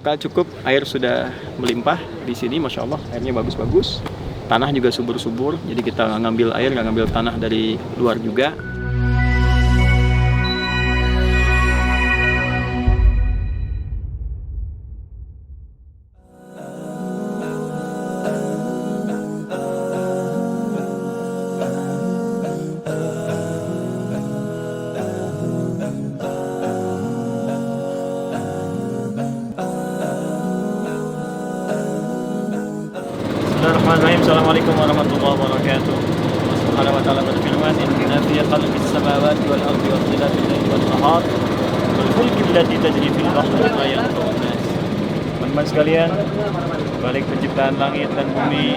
bekal cukup, air sudah melimpah di sini, masya Allah, airnya bagus-bagus, tanah juga subur-subur, jadi kita nggak ngambil air, nggak ngambil tanah dari luar juga. Bismillahirrahmanirrahim. Assalamualaikum warahmatullahi wabarakatuh. Subhanahu wa ta'ala berfirman, inna fi khalqis samawati wal ardi wa ikhtilafil laili wan nahar wal fulki allati tajri fil bahri bima yanfa'un nas. Teman-teman sekalian, balik penciptaan langit dan bumi.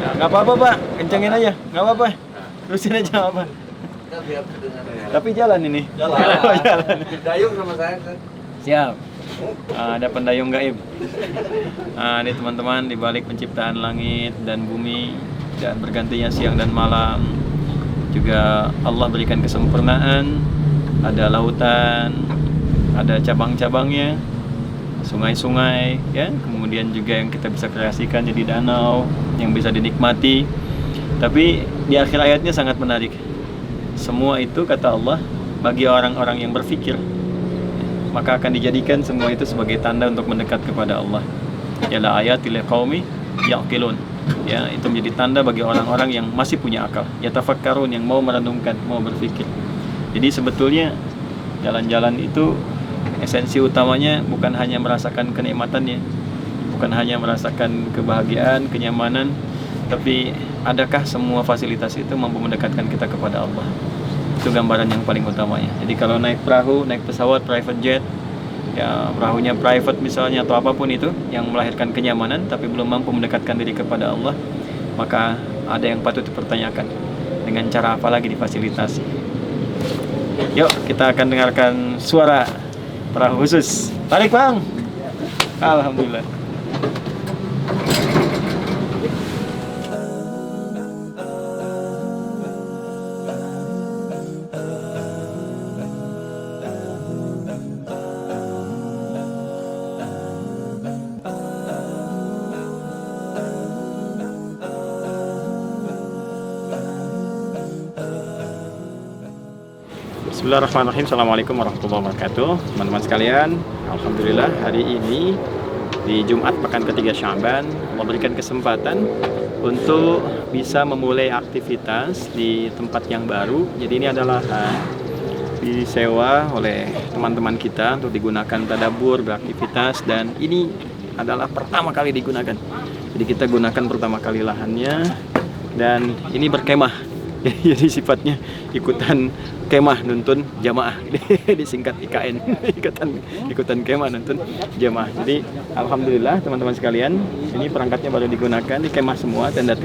Nah, enggak apa-apa, Pak. Kencengin aja. Enggak apa-apa. Terusin aja apa. Tapi jalan ini. Jalan. Dayung sama saya kan. Siap. Ada pendayung gaib. Ini teman-teman, di balik penciptaan langit dan bumi dan bergantinya siang dan malam, juga Allah berikan kesempurnaan. Ada lautan, ada cabang-cabangnya, sungai-sungai, ya. Kemudian juga yang kita bisa kreasikan jadi danau yang bisa dinikmati. Tapi di akhir ayatnya sangat menarik. Semua itu, kata Allah, bagi orang-orang yang berpikir, maka akan dijadikan semua itu sebagai tanda untuk mendekat kepada Allah. Yala ayatil qaumi yaqilun. Ya, itu menjadi tanda bagi orang-orang yang masih punya akal. Yatafakkarun, yang mau merenungkan, mau berpikir. Jadi sebetulnya jalan-jalan itu esensi utamanya bukan hanya merasakan kenikmatannya, bukan hanya merasakan kebahagiaan, kenyamanan, tapi adakah semua fasilitas itu mampu mendekatkan kita kepada Allah? Itu gambaran yang paling utamanya. Jadi kalau naik perahu, naik pesawat, private jet, ya perahunya private misalnya atau apapun itu yang melahirkan kenyamanan tapi belum mampu mendekatkan diri kepada Allah, maka ada yang patut dipertanyakan, dengan cara apa lagi difasilitasi. Yuk kita akan dengarkan suara perahu khusus. Tarik, Bang. Alhamdulillah. Bismillahirrahmanirrahim. Assalamualaikum warahmatullahi wabarakatuh. Teman-teman sekalian, alhamdulillah hari ini di Jumat pekan ketiga Sya'ban, Allah berikan kesempatan untuk bisa memulai aktivitas di tempat yang baru. Jadi ini adalah disewa oleh teman-teman kita untuk digunakan tadabbur, beraktivitas, dan ini adalah pertama kali digunakan. Jadi kita gunakan pertama kali lahannya, dan ini berkemah. Jadi sifatnya ikutan kemah nuntun jamaah, disingkat IKN, ikutan kemah nuntun jamaah. Jadi alhamdulillah teman-teman sekalian, ini perangkatnya baru digunakan, di kemah semua, tenda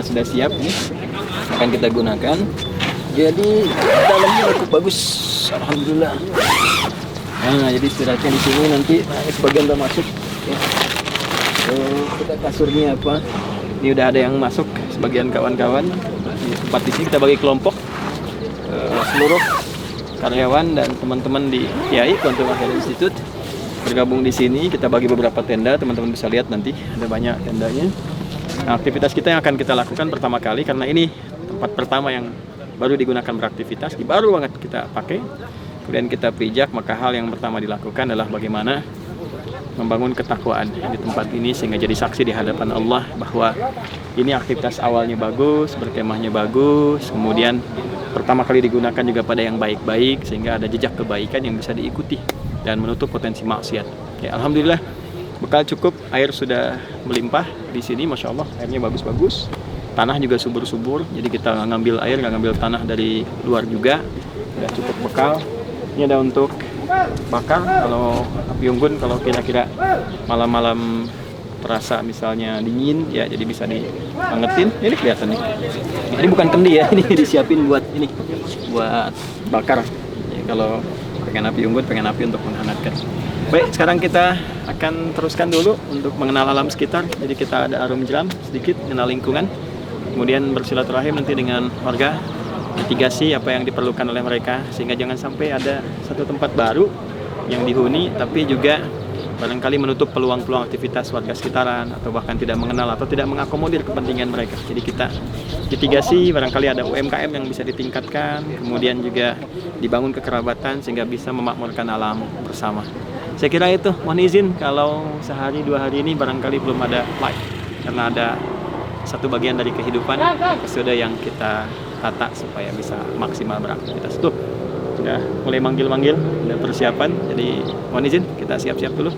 sudah siap nih, akan kita gunakan. Jadi dalamnya bagus, alhamdulillah. Nah, jadi istirahatnya di sini, nanti sebagian udah masuk. Ya. Kita kasurnya apa? Ini udah ada yang masuk, sebagian kawan-kawan. Tempat di sini kita bagi kelompok, seluruh karyawan dan teman-teman di KIAI, Quantum Akhir Institute, bergabung di sini. Kita bagi beberapa tenda, teman-teman bisa lihat nanti ada banyak tendanya. Nah, aktivitas kita yang akan kita lakukan pertama kali, karena ini tempat pertama yang baru digunakan beraktivitas, baru banget kita pakai, kemudian kita pijak, maka hal yang pertama dilakukan adalah bagaimana membangun ketakwaan di tempat ini sehingga jadi saksi di hadapan Allah bahwa ini aktivitas awalnya bagus, berkemahnya bagus, kemudian pertama kali digunakan juga pada yang baik-baik sehingga ada jejak kebaikan yang bisa diikuti dan menutup potensi maksiat. Ya, alhamdulillah bekal cukup, air sudah melimpah di sini, masya Allah, airnya bagus-bagus, tanah juga subur-subur, jadi kita nggak ngambil air, nggak ngambil tanah dari luar juga, sudah cukup bekal. Ini ada untuk bakar kalau api unggun, kalau kira-kira malam-malam terasa misalnya dingin ya, jadi bisa diangetin. Ini kelihatan nih, ini bukan kendi ya, ini disiapin buat ini, buat bakar ya, kalau pengen api unggun, pengen api untuk menghangatkan. Baik, sekarang kita akan teruskan dulu untuk mengenal alam sekitar. Jadi kita ada arum jeram sedikit, mengenal lingkungan, kemudian bersilaturahim nanti dengan warga, mitigasi apa yang diperlukan oleh mereka, sehingga jangan sampai ada satu tempat baru yang dihuni tapi juga barangkali menutup peluang-peluang aktivitas warga sekitaran, atau bahkan tidak mengenal atau tidak mengakomodir kepentingan mereka. Jadi kita mitigasi, barangkali ada UMKM yang bisa ditingkatkan, kemudian juga dibangun kekerabatan sehingga bisa memakmurkan alam bersama. Saya kira itu, mohon izin kalau sehari 2 hari ini barangkali belum ada live, karena ada satu bagian dari kehidupan episode yang kita tata supaya bisa maksimal beraktivitas. Tuh, udah mulai manggil-manggil, udah persiapan, jadi mohon izin kita siap-siap dulu.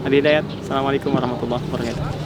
Hadi Hidayat, Assalamualaikum warahmatullahi wabarakatuh.